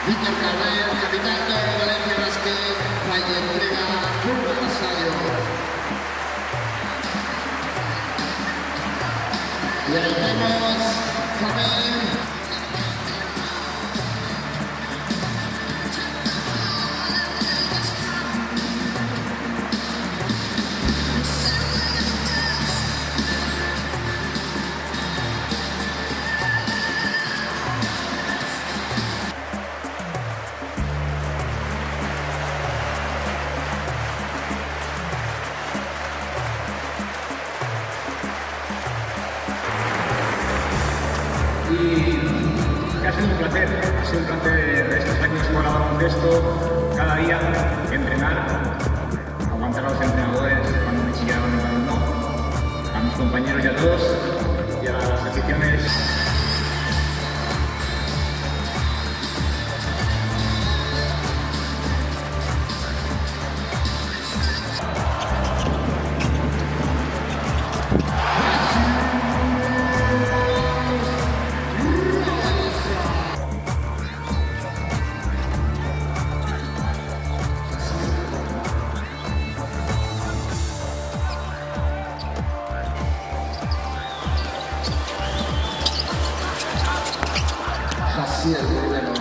Víctor Carrer, capitán de Valencia Basket, falla entrega por adversario. Y ahí vemos Carrer. Y ha sido un placer estos años jugar a baloncesto, cada día entrenar, aguantar a los entrenadores cuando me chillaban y cuando no, a mis compañeros y a todos, y a las aficiones. Así el problema.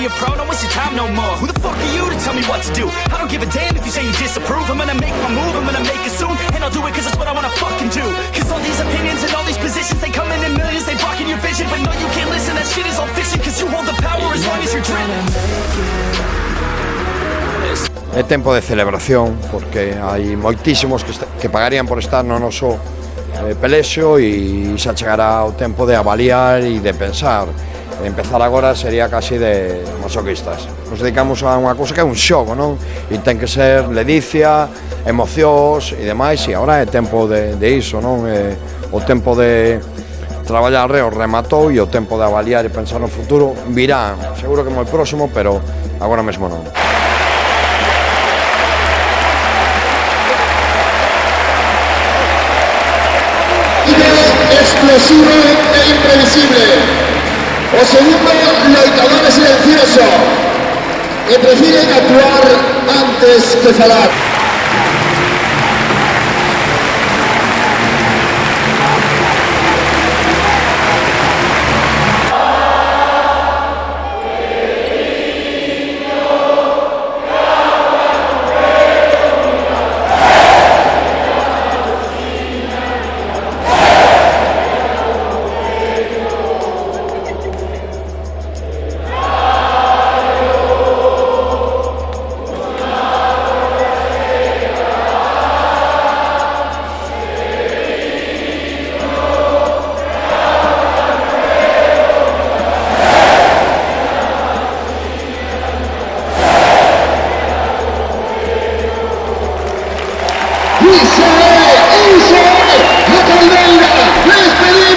a pro, don't waste your time no more. Who the fuck are you to tell me what to do? I don't give a damn if you say you disapprove. I'm gonna make my move, I'm gonna make it soon. And I'll do it cause that's what I wanna fucking do. Cause all these opinions and all these positions, they come in millions, they blocking your vision. But no, you can't listen, that shit is all fiction. Cause you hold the power as long as you're driven. É tempo de celebración porque hai moitísimos que pagarían por estar no noso pelexo e xa chegará o tempo de avaliar e de pensar. Empezar agora sería casi de masoquistas. Nos dedicamos a unha cousa que é un xogo, non? E ten que ser ledicia, emocións e demais, e agora é tempo de iso, non? O tempo de traballar reo rematou e o tempo de avaliar e pensar no futuro virá, seguro que moi próximo, pero agora mesmo non. Explosivo e imprevisible. O segundo, loitador e silencioso, que prefiren actuar antes que falar. ¡Isa! ¡La Caldeira! ¡Les pedimos!